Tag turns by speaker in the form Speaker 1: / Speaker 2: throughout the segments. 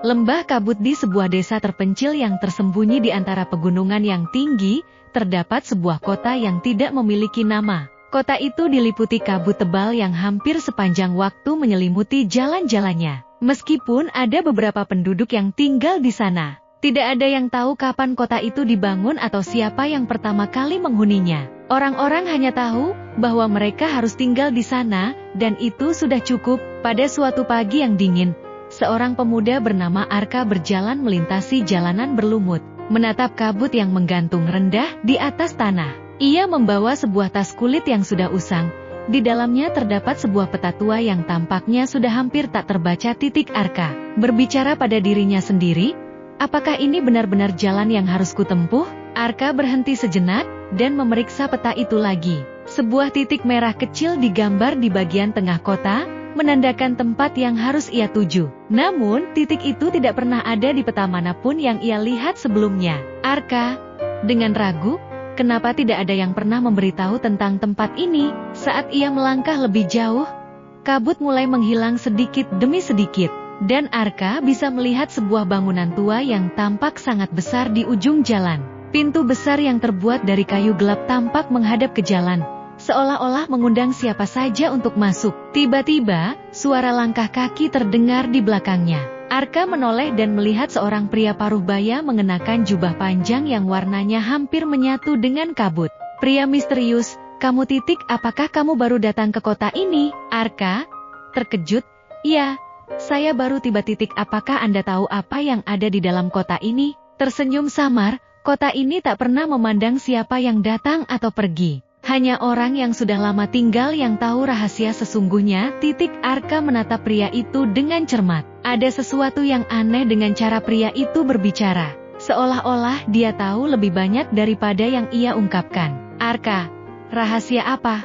Speaker 1: Lembah kabut di sebuah desa terpencil yang tersembunyi di antara pegunungan yang tinggi, terdapat sebuah kota yang tidak memiliki nama. Kota itu diliputi kabut tebal yang hampir sepanjang waktu menyelimuti jalan-jalannya. Meskipun ada beberapa penduduk yang tinggal di sana, tidak ada yang tahu kapan kota itu dibangun atau siapa yang pertama kali menghuninya. Orang-orang hanya tahu bahwa mereka harus tinggal di sana, dan itu sudah cukup. Pada suatu pagi yang dingin, seorang pemuda bernama Arka berjalan melintasi jalanan berlumut, menatap kabut yang menggantung rendah di atas tanah. Ia membawa sebuah tas kulit yang sudah usang. Di dalamnya terdapat sebuah peta tua yang tampaknya sudah hampir tak terbaca. Arka berbicara pada dirinya sendiri, apakah ini benar-benar jalan yang harus kutempuh? Arka berhenti sejenak dan memeriksa peta itu lagi. Sebuah titik merah kecil digambar di bagian tengah kota, menandakan tempat yang harus ia tuju. Namun, titik itu tidak pernah ada di peta manapun yang ia lihat sebelumnya. Arka, dengan ragu, kenapa tidak ada yang pernah memberitahu tentang tempat ini? Saat ia melangkah lebih jauh, kabut mulai menghilang sedikit demi sedikit, dan Arka bisa melihat sebuah bangunan tua yang tampak sangat besar di ujung jalan. Pintu besar yang terbuat dari kayu gelap tampak menghadap ke jalan, seolah-olah mengundang siapa saja untuk masuk. Tiba-tiba, suara langkah kaki terdengar di belakangnya. Arka menoleh dan melihat seorang pria paruh baya mengenakan jubah panjang yang warnanya hampir menyatu dengan kabut. Pria misterius, kamu apakah kamu baru datang ke kota ini? Arka terkejut, iya, saya baru tiba. Apakah Anda tahu apa yang ada di dalam kota ini? Tersenyum samar, kota ini tak pernah memandang siapa yang datang atau pergi. Hanya orang yang sudah lama tinggal yang tahu rahasia sesungguhnya. Arka menatap pria itu dengan cermat. Ada sesuatu yang aneh dengan cara pria itu berbicara. Seolah-olah dia tahu lebih banyak daripada yang ia ungkapkan. Arka, rahasia apa?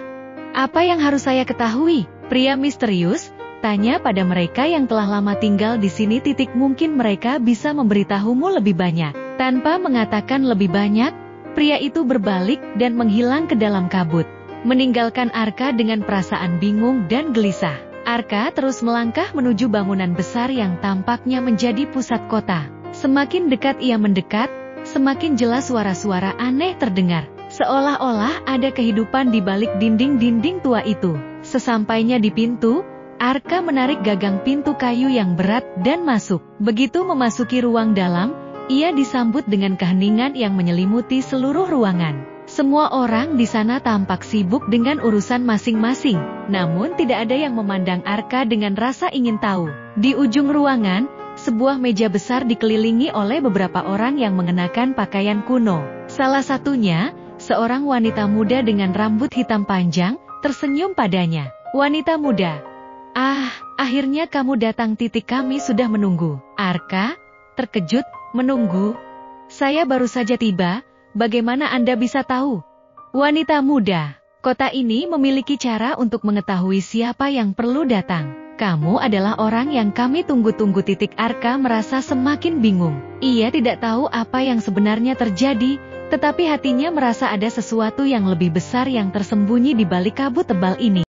Speaker 1: Apa yang harus saya ketahui? Pria misterius tanya pada mereka yang telah lama tinggal di sini. Mungkin mereka bisa memberitahumu lebih banyak. Tanpa mengatakan lebih banyak, pria itu berbalik dan menghilang ke dalam kabut, meninggalkan Arka dengan perasaan bingung dan gelisah. Arka terus melangkah menuju bangunan besar yang tampaknya menjadi pusat kota. Semakin dekat ia mendekat, semakin jelas suara-suara aneh terdengar. Seolah-olah ada kehidupan di balik dinding-dinding tua itu. Sesampainya di pintu, Arka menarik gagang pintu kayu yang berat dan masuk. Begitu memasuki ruang dalam, ia disambut dengan keheningan yang menyelimuti seluruh ruangan. Semua orang di sana tampak sibuk dengan urusan masing-masing, namun tidak ada yang memandang Arka dengan rasa ingin tahu. Di ujung ruangan, sebuah meja besar dikelilingi oleh beberapa orang yang mengenakan pakaian kuno. Salah satunya, seorang wanita muda dengan rambut hitam panjang, tersenyum padanya. Wanita muda, akhirnya kamu datang. Kami sudah menunggu. Arka terkejut, menunggu? Saya baru saja tiba, bagaimana Anda bisa tahu? Wanita muda, kota ini memiliki cara untuk mengetahui siapa yang perlu datang. Kamu adalah orang yang kami tunggu-tunggu. Arka merasa semakin bingung. Ia tidak tahu apa yang sebenarnya terjadi, tetapi hatinya merasa ada sesuatu yang lebih besar yang tersembunyi di balik kabut tebal ini.